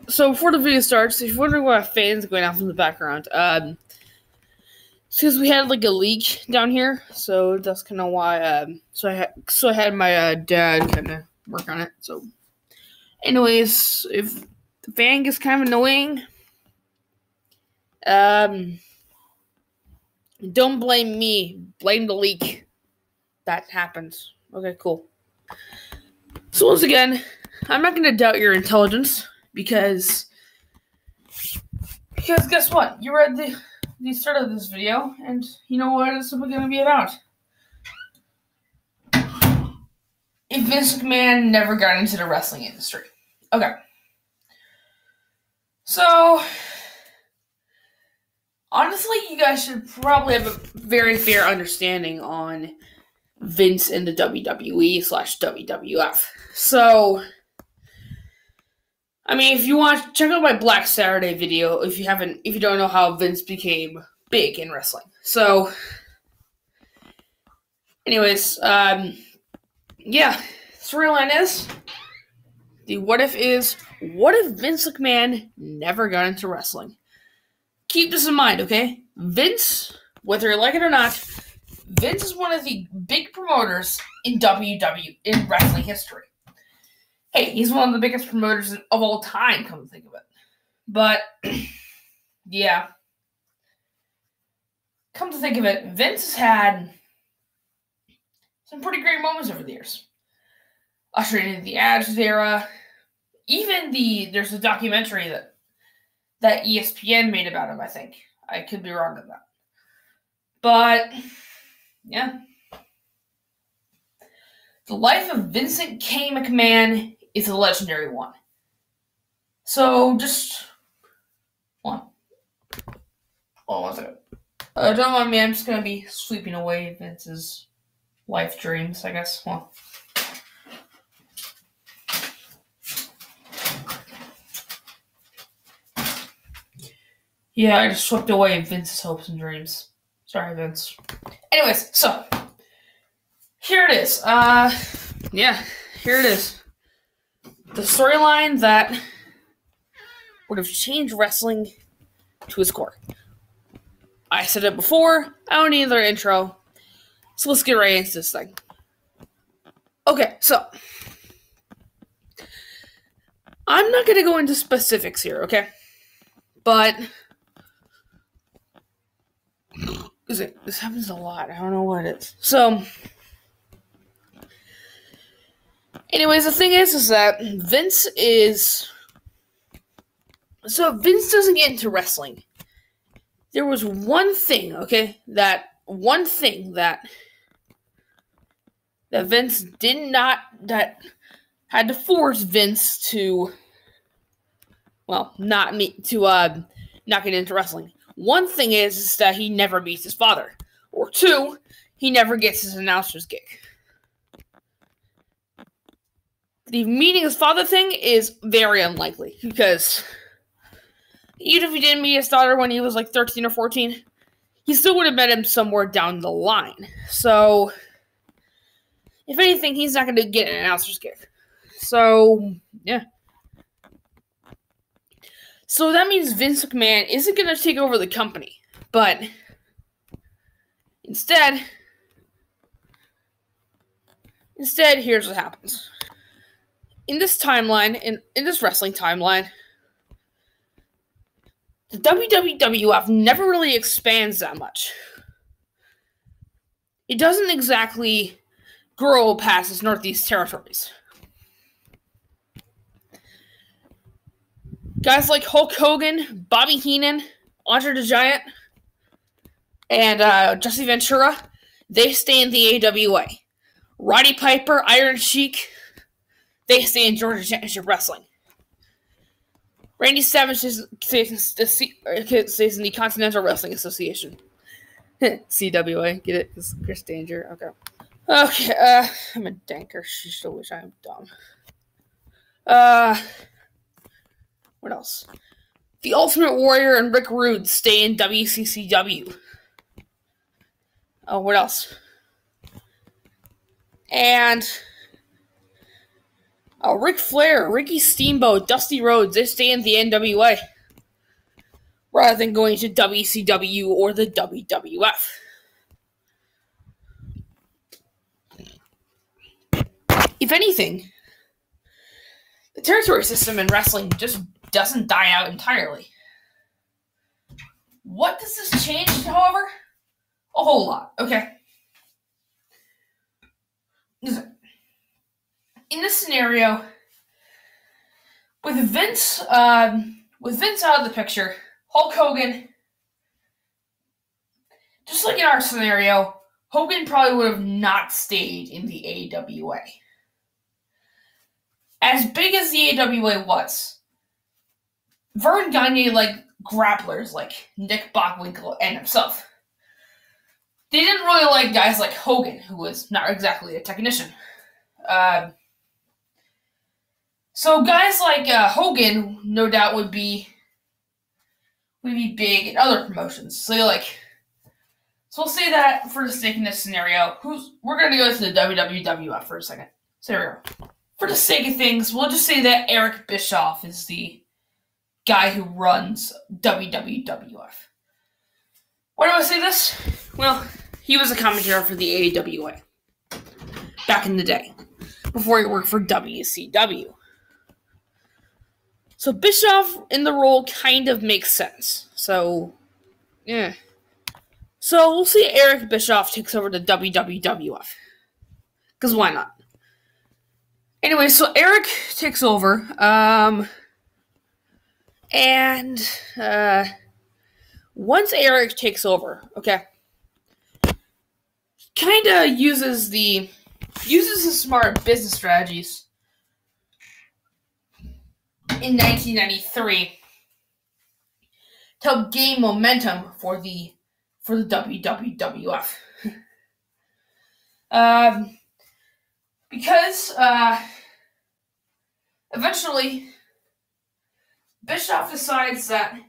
So before the video starts, if you're wondering why fans going off in the background, it's because we had like a leak down here, so that's kind of why. So I had my dad kind of work on it. So, anyways, if the fan gets kind of annoying, don't blame me. Blame the leak. That happens. Okay, cool. So once again, I'm not going to doubt your intelligence because guess what? You read the start of this video, and you know what it's going to be about. If Vince McMahon never got into the wrestling industry. Okay. So, honestly, you guys should probably have a very fair understanding on Vince and the WWE/WWF. So, I mean, if you want, check out my Black Saturday video if you don't know how Vince became big in wrestling. So, anyways, yeah, storyline is what if Vince McMahon never got into wrestling? Keep this in mind, okay? Vince, whether you like it or not, Vince is one of the big promoters in in wrestling history. Hey, he's one of the biggest promoters of all time, come to think of it. But, yeah. Come to think of it, Vince has had some pretty great moments over the years. Ushering into the Attitude Era. Even there's a documentary that ESPN made about him, I think. I could be wrong on that. But, yeah. The life of Vincent K. McMahon is a legendary one. So, just one second. Don't mind me, I'm just going to be sweeping away Vince's life dreams, I guess. Well. Yeah, I just swept away Vince's hopes and dreams. Sorry, Vince. Anyways, so here it is. Here it is. The storyline that would have changed wrestling to its core. I said it before. I don't need another intro. So let's get right into this thing. Okay, so I'm not going to go into specifics here, okay? But this happens a lot. I don't know what it is. So, anyways, the thing is that Vince doesn't get into wrestling. There was one thing that Vince that had to force Vince to, not get into wrestling. One thing is that he never meets his father. Or two, he never gets his announcer's gig. The meeting his father thing is very unlikely, because even if he didn't meet his daughter when he was like 13 or 14, he still would have met him somewhere down the line. So, if anything, he's not going to get an announcer's gig. So, yeah. So that means Vince McMahon isn't going to take over the company. But instead, here's what happens. In this timeline, in this wrestling timeline, the WWF never really expands that much. It doesn't exactly grow past its Northeast territories. Guys like Hulk Hogan, Bobby Heenan, Andre the Giant, and Jesse Ventura, they stay in the AWA. Roddy Piper, Iron Sheik, they stay in Georgia Championship Wrestling. Randy Savage stays in the Continental Wrestling Association. CWA, get it? It's Chris Danger. Okay, I'm a danker. She still wish I'm dumb. What else? The Ultimate Warrior and Rick Rude stay in WCCW. Oh, what else? And Ric Flair, Ricky Steamboat, Dusty Rhodes, they stay in the NWA rather than going to WCW or the WWF. If anything, the territory system in wrestling just doesn't die out entirely. What does this change, however? A whole lot, okay? In this scenario, with Vince out of the picture, Hulk Hogan, just like in our scenario, Hogan probably would have not stayed in the AWA. As big as the AWA was, Vern Gagne liked grapplers like Nick Bockwinkel and himself. They didn't really like guys like Hogan, who was not exactly a technician. So guys like Hogan, no doubt, would be big in other promotions. So we'll say that for the sake of this scenario, we're going to go to the WWWF for a second. So here we go. For the sake of things, we'll just say that Eric Bischoff is the guy who runs WWWF. Why do I say this? Well, he was a commentator for the AWA back in the day, before he worked for WCW. So Bischoff in the role kind of makes sense. So, yeah. So we'll see Eric Bischoff takes over the WWWF. Because why not? Anyway, so Eric takes over. And once Eric takes over, okay, kind of uses his smart business strategies in 1993 to help gain momentum for the WWWF. Because eventually Bischoff decides that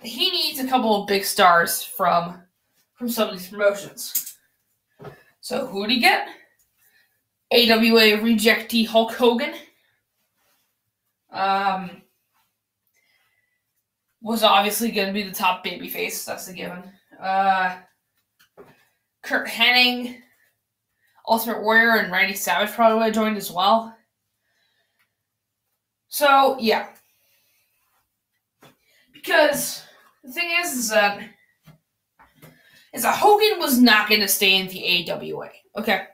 he needs a couple of big stars from some of these promotions. So who did he get? AWA rejectee Hulk Hogan. Was obviously going to be the top babyface. That's a given. Kurt Hennig, Ultimate Warrior, and Randy Savage probably would have joined as well. So, yeah. Because the thing is that Hogan was not going to stay in the AWA, okay?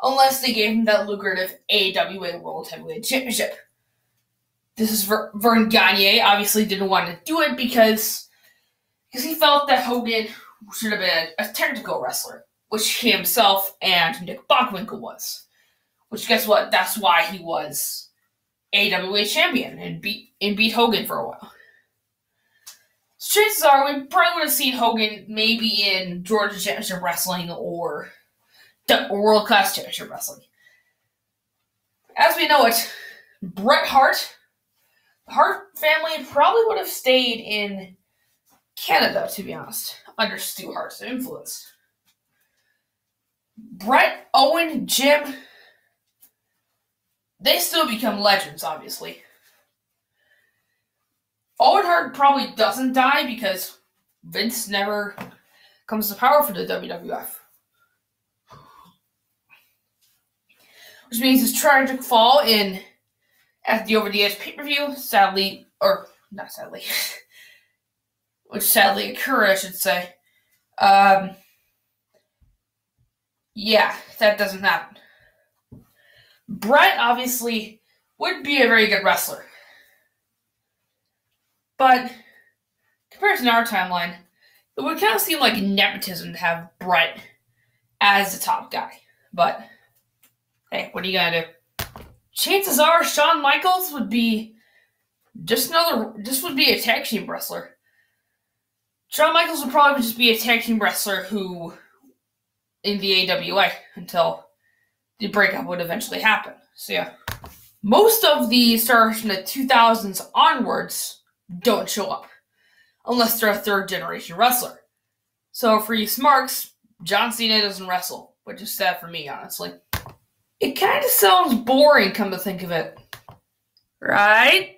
Unless they gave him that lucrative AWA World Heavyweight Championship. This is Vern Gagne obviously didn't want to do it because he felt that Hogan should have been a technical wrestler, which he himself and Nick Bockwinkel was. Which, guess what? That's why he was AWA champion and beat Hogan for a while. So chances are we probably would have seen Hogan maybe in Georgia Championship Wrestling or World Class Championship Wrestling. As we know it, Bret Hart, the Hart family probably would have stayed in Canada, to be honest, under Stu Hart's influence. Bret, Owen, Jim, they still become legends, obviously. Owen Hart probably doesn't die because Vince never comes to power for the WWF. Which means his tragic fall at the Over the Edge pay-per-view, which sadly occurred, I should say. Yeah, that doesn't happen. Bret obviously would be a very good wrestler. But compared to our timeline, it would kind of seem like nepotism to have Bret as the top guy. But hey, what are you gonna do? Chances are Shawn Michaels would be would be a tag team wrestler. Shawn Michaels would probably just be a tag team wrestler who in the AWA until the breakup would eventually happen. So yeah. Most of the stars from the 2000s onwards don't show up unless they're a third generation wrestler. So for you smarks, John Cena doesn't wrestle, which is sad for me, honestly. It kind of sounds boring, come to think of it. Right?